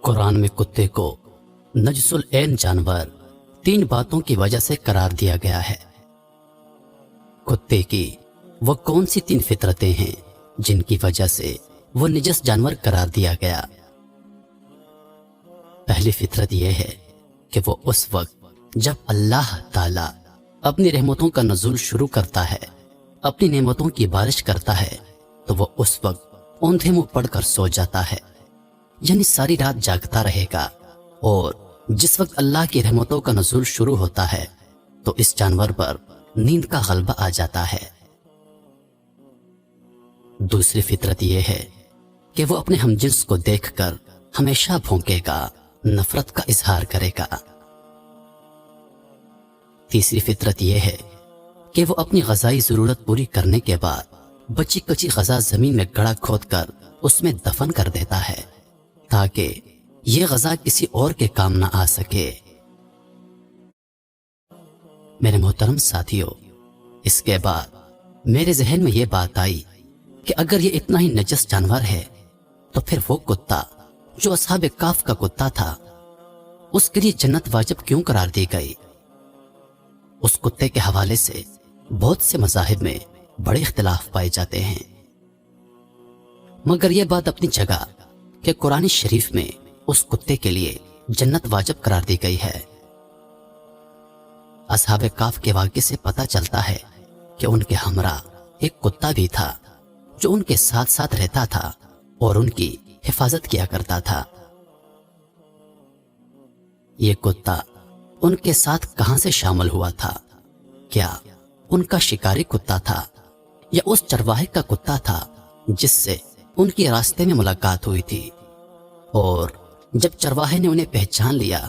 कुरान में कुत्ते को नजसुल ऐन जानवर 3 बातों की वजह से करार दिया गया है। कुत्ते की वो कौन सी 3 फितरतें हैं जिनकी वजह से वो निजस जानवर करार दिया गया? पहली फितरत यह है कि वो उस वक्त जब अल्लाह ताला अपनी रहमतों का नज़ुल शुरू करता है, अपनी नेमतों की बारिश करता है, तो वो उस वक्त औंधे मुंह पड़कर सो जाता है, यानी सारी रात जागता रहेगा। और जिस वक्त अल्लाह की रहमतों का नज़ुल शुरू होता है तो इस जानवर पर नींद का गलबा आ जाता है। दूसरी फितरत यह है कि वो अपने हमजिन्स को देखकर हमेशा भौंकेगा, नफरत का इजहार करेगा। तीसरी फितरत यह है कि वो अपनी ग़ज़ाई ज़रूरत पूरी करने के बाद बची कची ग़ज़ा ज़मीन में गड़ा खोद कर उसमें दफन कर देता है ताकि ये ग़ज़ा किसी और के काम ना आ सके। मेरे मोहतरम साथियों, इसके बाद मेरे जहन में ये बात आई कि अगर ये इतना ही नजस जानवर है तो फिर वो कुत्ता जो अस्हाब काफ का कुत्ता था, उसके लिए जन्नत वाजिब क्यों करार दी गई? उस कुत्ते के हवाले से बहुत से मज़ाहिब में बड़े इख्तिलाफ पाए जाते हैं, मगर यह बात अपनी जगह कि कुरान शरीफ में उस कुत्ते के लिए जन्नत वाजिब करार दी गई है। अस्हाब काफ के वाक़े से पता चलता है कि उनके हमरा एक कुत्ता भी था जो उनके साथ साथ रहता था और उनकी हिफाजत किया करता था। ये कुत्ता उनके साथ कहां से शामिल हुआ था? क्या उनका शिकारी कुत्ता था या उस चरवाहे का कुत्ता था जिससे उनकी रास्ते में मुलाकात हुई थी? और जब चरवाहे ने उन्हें पहचान लिया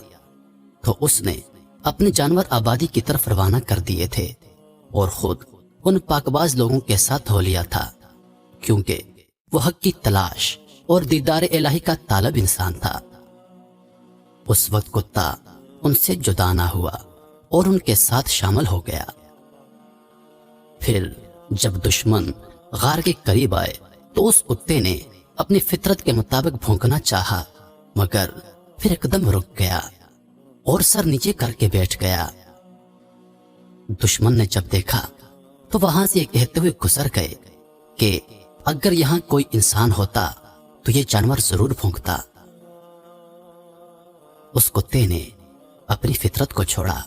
तो उसने अपने जानवर आबादी की तरफ रवाना कर दिए थे और खुद उन पाकबाज लोगों के साथ हो लिया था, क्योंकि वो हक की तलाश और दीदार इलाही का तालब इंसान था। उस वक्त कुत्ता उनसे जुदा ना हुआ और उनके साथ शामिल हो गया। फिर जब दुश्मन गार के करीब आए तो उस कुत्ते ने अपनी फितरत के मुताबिक भौंकना चाहा, मगर फिर एकदम रुक गया और सर नीचे करके बैठ गया। दुश्मन ने जब देखा तो वहां से कहते हुए गुजर गए कि अगर यहां कोई इंसान होता तो ये जानवर जरूर भौंकता। उस कुत्ते ने अपनी फितरत को छोड़ा।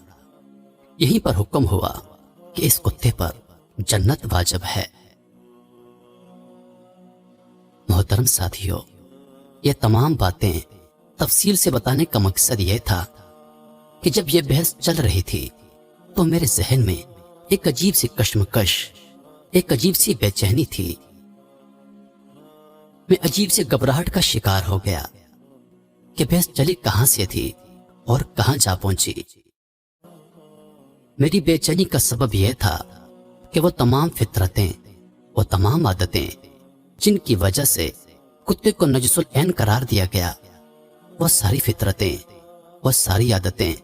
यहीं पर हुक्म हुआ कि इस कुत्ते पर जन्नत वाजिब है। मोहतरम साथियों, ये तमाम बातें तफसील से बताने का मकसद यह था कि जब यह बहस चल रही थी तो मेरे जहन में एक अजीब सी कश्मकश, एक अजीब सी बेचैनी थी। मैं अजीब से घबराहट का शिकार हो गया कि बहस चली कहां से थी और कहां जा पहुंची। मेरी बेचैनी का सबब यह था कि वो तमाम फितरतें, वो तमाम आदतें जिनकी वजह से कुत्ते को नजसुल ऐन करार दिया गया, वो सारी फितरतें, वो सारी आदतें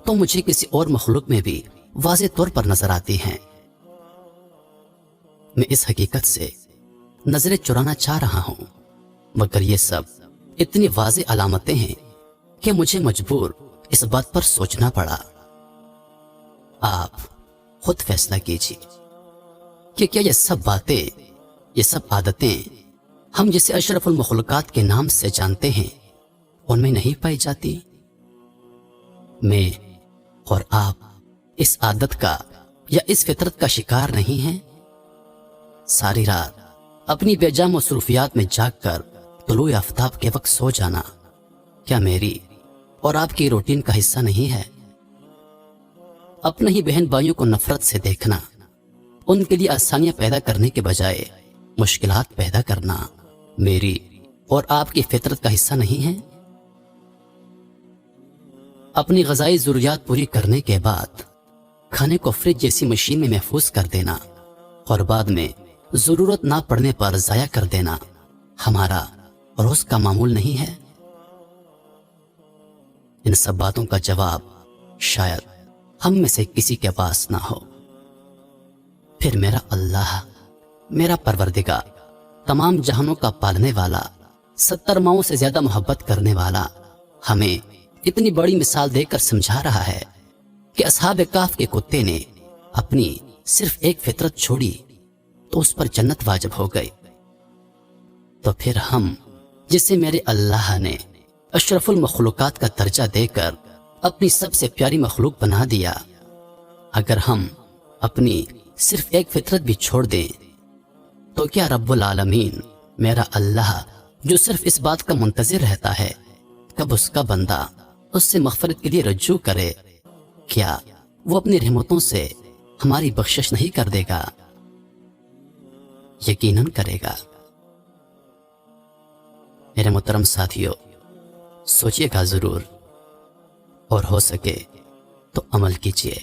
तो मुझे किसी और मखलूक में भी वाज़े तौर पर नजर आती हैं। मैं इस हकीकत से नजरें चुराना चाह रहा हूं, मगर ये सब इतनी वाज़े अलामतें हैं कि मुझे मजबूर इस बात पर सोचना पड़ा। आप खुद फैसला कीजिए कि क्या ये सब बातें, ये सब आदतें हम जिसे अशरफुल मखलूकात के नाम से जानते हैं उनमें नहीं पाई जाती? मैं और आप इस आदत का या इस फितरत का शिकार नहीं हैं? सारी रात अपनी बेजा मसरूफियात में जागकर तुलुए आफ्ताब के वक्त सो जाना क्या मेरी और आपकी रूटीन का हिस्सा नहीं है? अपने ही बहन भाइयों को नफरत से देखना, उनके लिए आसानियां पैदा करने के बजाय मुश्किलात पैदा करना मेरी और आपकी फितरत का हिस्सा नहीं है? अपनी ग़ज़ाई ज़रूरियात पूरी करने के बाद खाने को फ्रिज जैसी मशीन में महफूज कर देना और बाद में ज़रूरत ना पड़ने पर ज़ाया कर देना हमारा रोज़ का मामूल नहीं है? इन सब बातों का जवाब शायद हम में से किसी के पास ना हो। फिर मेरा अल्लाह, मेरा परवरदिगार, तमाम जहानों का पालने वाला, 70 माओं से ज्यादा मोहब्बत करने वाला, ہمیں اتنی بڑی مثال دے کر سمجھا رہا ہے کہ اصحاب کہف کے کتے نے اپنی صرف ایک فطرت چھوڑی تو اس پر جنت واجب ہو گئی، تو پھر ہم جسے میرے اللہ نے اشرف المخلوقات کا درجہ دے کر اپنی سب سے پیاری مخلوق بنا دیا، اگر ہم اپنی صرف ایک فطرت بھی چھوڑ دیں تو کیا رب العالمین میرا اللہ جو صرف اس بات کا منتظر رہتا ہے کب اس کا بندہ اس سے مغفرت کے لیے رجوع کرے، کیا وہ اپنی رحمتوں سے ہماری بخشش نہیں کر دے گا؟ یقیناً کرے گا۔ میرے محترم ساتھیو، سوچئے گا ضرور، اور ہو سکے تو عمل کیجیے۔